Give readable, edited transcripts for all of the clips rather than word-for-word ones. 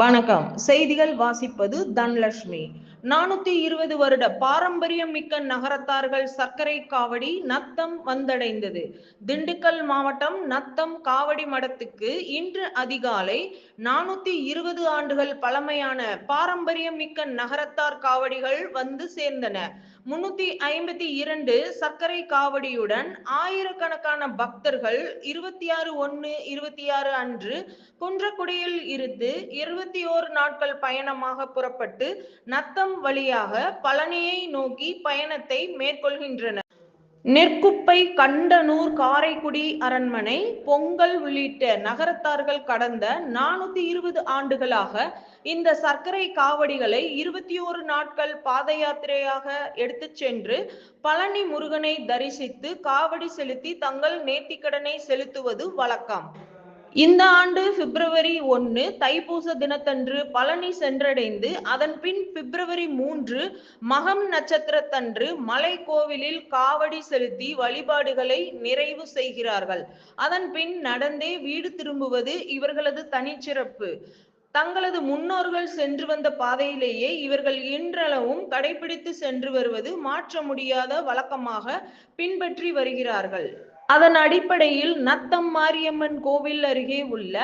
வணக்கம். செய்திகள் வாசிப்பது தனலட்சுமி. 420 வருட பாரம்பரியம் மிக்க நகரத்தார்கள் சர்க்கரை காவடி நத்தம் வந்தடைந்தது. திண்டுக்கல் மாவட்டம் நத்தம் காவடி மடத்துக்கு இன்று அதிகாலை 420 ஆண்டுகள் பழமையான பாரம்பரியம் மிக்க நகரத்தார் காவடிகள் வந்து சேர்ந்தன. 352 சர்க்கரை காவடியுடன் ஆயிரக்கணக்கான பக்தர்கள் 26/1/26 அன்று குன்றக்குடியில் இருந்து 21 நாட்கள் பயணமாக புறப்பட்டு நத்தம் வழியாக பழனியை நோக்கி பயணத்தை மேற்கொள்கின்றனர். நெற்குப்பை, கண்டனூர், காரைக்குடி, அரண்மனை, பொங்கல் உள்ளிட்ட நகரத்தார்கள் கடந்த 420 ஆண்டுகளாக இந்த சர்க்கரை காவடிகளை 21 நாட்கள் பாத யாத்திரையாக எடுத்து சென்று பழனி முருகனை தரிசித்து காவடி செலுத்தி தங்கள் நேர்த்திக்கடனை செலுத்துவது வழக்கம். இந்த ஆண்டு பிப்ரவரி 1 தைப்பூச தினத்தன்று பழனி சென்றடைந்து அதன் பின் பிப்ரவரி 3 மகம் நட்சத்திரத்தன்று மலை கோவிலில் காவடி செலுத்தி வழிபாடுகளை நிறைவு செய்கிறார்கள். அதன் பின் நடந்தே வீடு திரும்புவது இவர்களது தனிச்சிறப்பு. தங்களது முன்னோர்கள் சென்று வந்த பாதையிலேயே இவர்கள் இன்றளவும் கடைபிடித்து சென்று வருவது மாற்ற முடியாத வழக்கமாக பின்பற்றி வருகிறார்கள். அதன் அடிப்படையில் நத்தம் மாரியம்மன் கோவில் அருகே உள்ள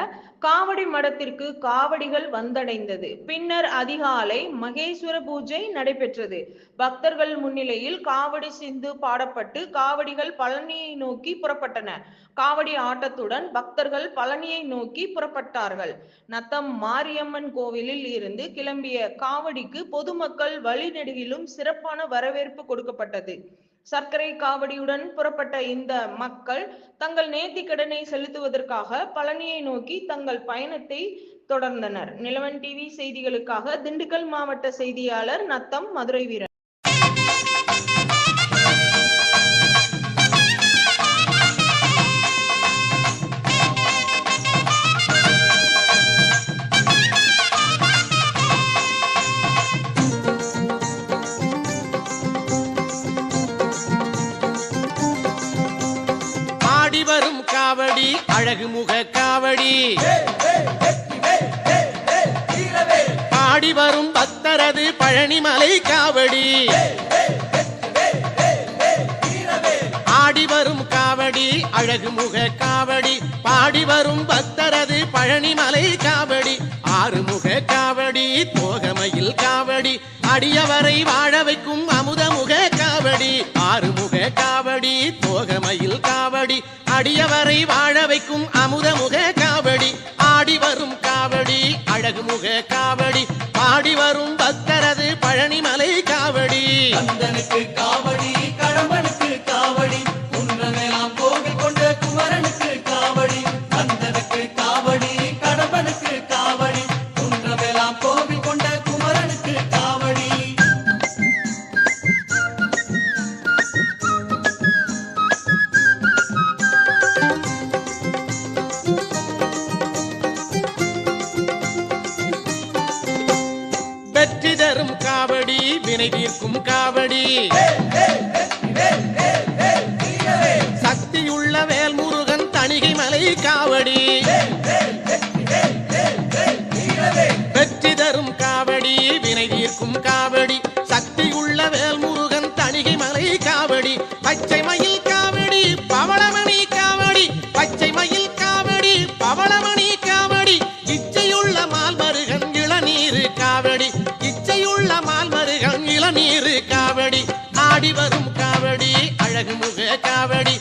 காவடி மடத்திற்கு காவடிகள் வந்தடைந்தது. பின்னர் அதிகாலை மகேஸ்வர பூஜை நடைபெற்றது. பக்தர்கள் முன்னிலையில் காவடி சிந்து பாடப்பட்டு காவடிகள் பழனியை நோக்கி புறப்பட்டன. காவடி ஆட்டத்துடன் பக்தர்கள் பழனியை நோக்கி புறப்பட்டார்கள். நத்தம் மாரியம்மன் கோவிலில் இருந்து கிளம்பிய காவடிக்கு பொதுமக்கள் வழிநெடுகிலும் சிறப்பான வரவேற்பு கொடுக்கப்பட்டது. சர்க்கரை காவடியுடன் புறப்பட்ட இந்த மக்கள் தங்கள் நேர்த்திக்கடனை செலுத்துவதற்காக பழனியை நோக்கி தங்கள் பயணத்தை தொடர்ந்தனர். நிலவன் டிவி செய்திகளுக்காக திண்டுக்கல் மாவட்ட செய்தியாளர் நத்தம் மதுரை வீரன். வரும் காவடி அழகு முக காவடி பாடி வரும் பக்தரது பழனிமலை காவடி ஆடி வரும் காவடி அழகு முக காவடி பாடி வரும் பக்தரது பழனிமலை காவடி ஆறுமுக காவடி தோகமையில் காவடி அடியவரை வாழ வைக்கும் அமுதமுக காவடி ஆறுமுக காவடி தோகமையில் காவடி அடியவரை வாழ வைக்கும் அமுதமுக காவடி ஆடி வரும் காவடி அழகு முக காவடி பாடி வரும் பக்தரது பழனிமலை காவடி கந்தனுக்கு காவடி கடம்பனுக்கு காவடி குன்றமெல்லாம் கோவில் கொண்ட குமரனுக்கு காவடி கந்தனுக்கு காவடி கடம்பனுக்கு காவடி குன்றமெல்லாம் கோவில் கொண்ட குமரனுக்கு காவடி வெற்றி தரும் காவடி வினை தீர்க்கும் காவடி சக்தியுள்ள வேல்முருகன் தணிகை மலை காவடி வெற்றி தரும் காவடி வினை தீர்க்கும் காவடி சக்தியுள்ள வேல்முருகன் தணிகை மலை காவடி பச்சை மயில் காவடி பவளமணி காவடி பச்சை மயில் காவடி பவளமணி காவடி இச்சையுள்ள மால்மருகன் இளநீர் காவடி இச்சையுள்ள மால்மருகன் இளநீர் காவடி ஆடி வரும் காவடி அழகு முக காவடி